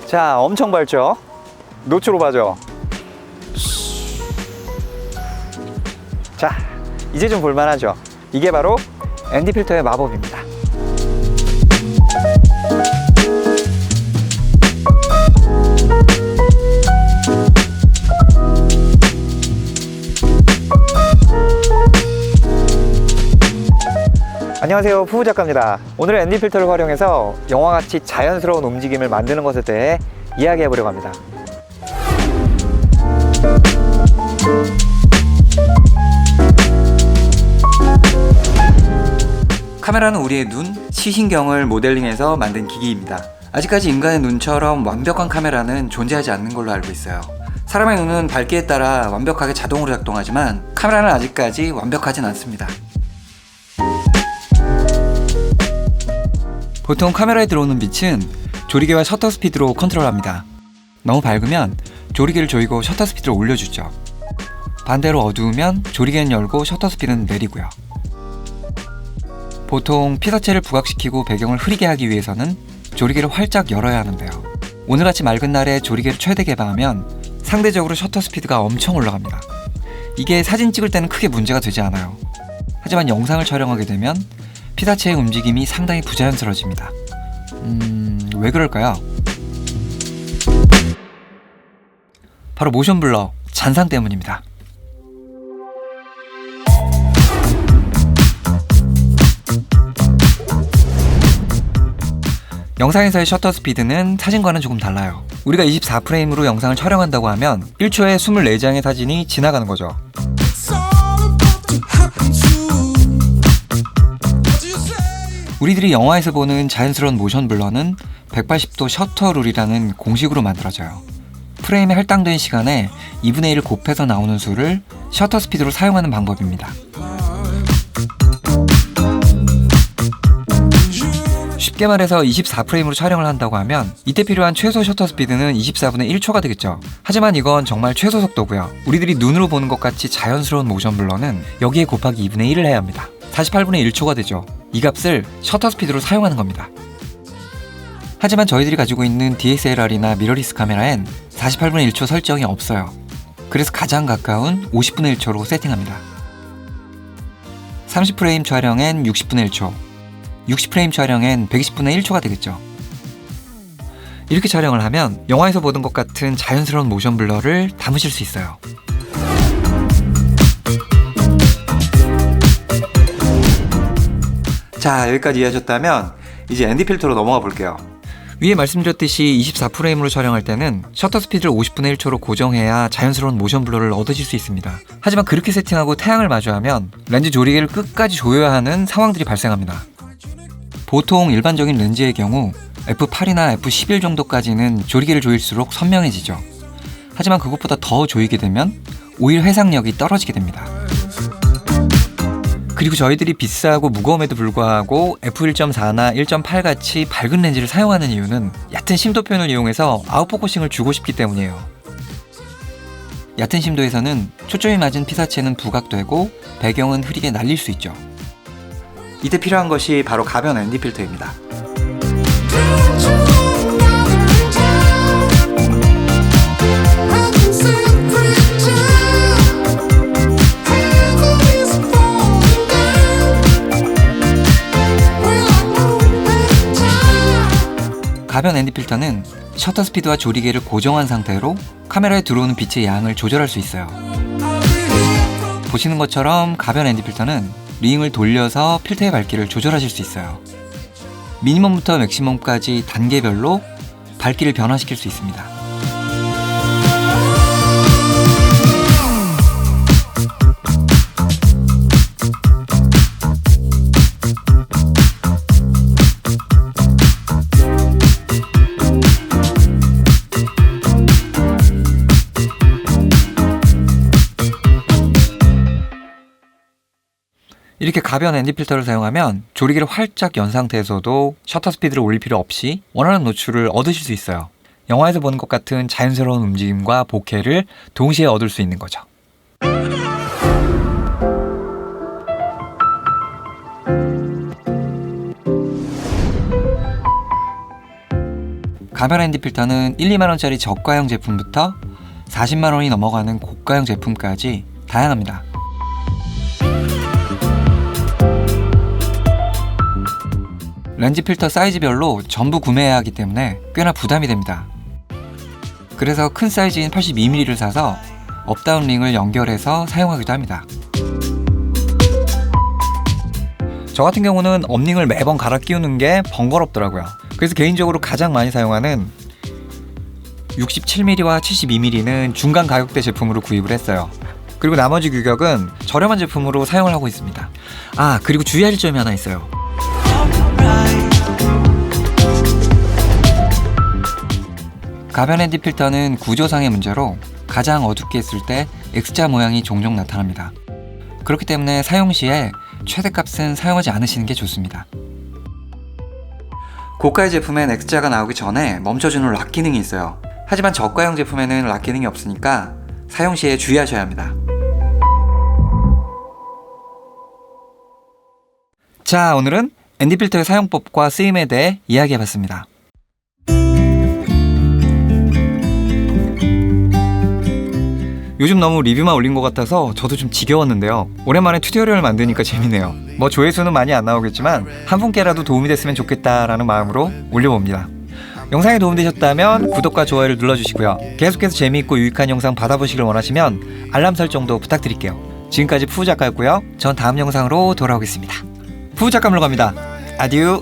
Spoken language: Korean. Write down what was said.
자, 엄청 밝죠? 노출 오바죠? 자, 이제 좀 볼만하죠? 이게 바로 ND 필터의 마법입니다. 안녕하세요, 푸우작가입니다. 오늘은 ND 필터를 활용해서 영화같이 자연스러운 움직임을 만드는 것에 대해 이야기해 보려고 합니다. 카메라는 우리의 눈, 시신경을 모델링해서 만든 기기입니다. 아직까지 인간의 눈처럼 완벽한 카메라는 존재하지 않는 걸로 알고 있어요. 사람의 눈은 밝기에 따라 완벽하게 자동으로 작동하지만 카메라는 아직까지 완벽하진 않습니다. 보통 카메라에 들어오는 빛은 조리개와 셔터 스피드로 컨트롤합니다. 너무 밝으면 조리개를 조이고 셔터 스피드를 올려주죠. 반대로 어두우면 조리개는 열고 셔터 스피드는 내리고요. 보통 피사체를 부각시키고 배경을 흐리게 하기 위해서는 조리개를 활짝 열어야 하는데요. 오늘같이 맑은 날에 조리개를 최대 개방하면 상대적으로 셔터 스피드가 엄청 올라갑니다. 이게 사진 찍을 때는 크게 문제가 되지 않아요. 하지만 영상을 촬영하게 되면 피사체의 움직임이 상당히 부자연스러워집니다. 왜 그럴까요? 바로 모션 블러, 잔상 때문입니다. 영상에서의 셔터 스피드는 사진과는 조금 달라요. 우리가 24프레임으로 영상을 촬영한다고 하면 1초에 24장의 사진이 지나가는 거죠. 우리들이 영화에서 보는 자연스러운 모션 블러는 180도 셔터 룰이라는 공식으로 만들어져요. 프레임에 할당된 시간에 2분의 1을 곱해서 나오는 수를 셔터 스피드로 사용하는 방법입니다. 쉽게 말해서 24프레임으로 촬영을 한다고 하면 이때 필요한 최소 셔터 스피드는 24분의 1초가 되겠죠. 하지만 이건 정말 최소 속도고요. 우리들이 눈으로 보는 것 같이 자연스러운 모션 블러는 여기에 곱하기 2분의 1을 해야 합니다. 48분의 1초가 되죠. 이 값을 셔터 스피드로 사용하는 겁니다. 하지만 저희들이 가지고 있는 DSLR이나 미러리스 카메라엔 48분의 1초 설정이 없어요. 그래서 가장 가까운 50분의 1초로 세팅합니다. 30프레임 촬영엔 60분의 1초, 60프레임 촬영엔 120분의 1초가 되겠죠. 이렇게 촬영을 하면 영화에서 보던 것 같은 자연스러운 모션 블러를 담으실 수 있어요. 자, 여기까지 이해하셨다면 이제 ND 필터로 넘어가 볼게요. 위에 말씀드렸듯이 24프레임으로 촬영할 때는 셔터 스피드를 50분의 1초로 고정해야 자연스러운 모션 블러를 얻으실 수 있습니다. 하지만 그렇게 세팅하고 태양을 마주하면 렌즈 조리개를 끝까지 조여야 하는 상황들이 발생합니다. 보통 일반적인 렌즈의 경우 f8이나 f11 정도까지는 조리개를 조일수록 선명해지죠. 하지만 그것보다 더 조이게 되면 오히려 해상력이 떨어지게 됩니다. 그리고 저희들이 비싸고 무거움에도 불구하고 f1.4나 1.8 같이 밝은 렌즈를 사용하는 이유는 얕은 심도 표현을 이용해서 아웃포커싱을 주고 싶기 때문이에요. 얕은 심도에서는 초점이 맞은 피사체는 부각되고 배경은 흐리게 날릴 수 있죠. 이때 필요한 것이 바로 가변 ND 필터입니다. 가변 ND 필터는 셔터 스피드와 조리개를 고정한 상태로 카메라에 들어오는 빛의 양을 조절할 수 있어요. 보시는 것처럼 가변 ND 필터는 링을 돌려서 필터의 밝기를 조절하실 수 있어요. 미니멈부터 맥시멈까지 단계별로 밝기를 변화시킬 수 있습니다. 이렇게 가벼운 ND 필터를 사용하면 조리개를 활짝 연 상태에서도 셔터 스피드를 올릴 필요 없이 원하는 노출을 얻으실 수 있어요. 영화에서 보는 것 같은 자연스러운 움직임과 보케를 동시에 얻을 수 있는 거죠. 가변 ND 필터는 1, 2만원짜리 저가형 제품부터 40만원이 넘어가는 고가형 제품까지 다양합니다. 렌즈 필터 사이즈별로 전부 구매해야 하기 때문에 꽤나 부담이 됩니다. 그래서 큰 사이즈인 82mm를 사서 업다운 링을 연결해서 사용하기도 합니다. 저 같은 경우는 업링을 매번 갈아 끼우는 게 번거롭더라고요. 그래서 개인적으로 가장 많이 사용하는 67mm와 72mm는 중간 가격대 제품으로 구입을 했어요. 그리고 나머지 규격은 저렴한 제품으로 사용을 하고 있습니다. 그리고 주의할 점이 하나 있어요. 가변 ND 필터는 구조상의 문제로 가장 어둡게 했을 때 X자 모양이 종종 나타납니다. 그렇기 때문에 사용 시에 최대값은 사용하지 않으시는 게 좋습니다. 고가의 제품엔 X자가 나오기 전에 멈춰주는 락 기능이 있어요. 하지만 저가형 제품에는 락 기능이 없으니까 사용 시에 주의하셔야 합니다. 자, 오늘은 ND 필터의 사용법과 쓰임에 대해 이야기해봤습니다. 요즘 너무 리뷰만 올린 것 같아서 저도 좀 지겨웠는데요. 오랜만에 튜토리얼을 만드니까 재밌네요. 뭐 조회수는 많이 안 나오겠지만 한 분께라도 도움이 됐으면 좋겠다라는 마음으로 올려봅니다. 영상이 도움되셨다면 구독과 좋아요를 눌러주시고요. 계속해서 재미있고 유익한 영상 받아보시길 원하시면 알람 설정도 부탁드릴게요. 지금까지 푸우작가였고요. 전 다음 영상으로 돌아오겠습니다. 푸우작가 물러갑니다. 아듀.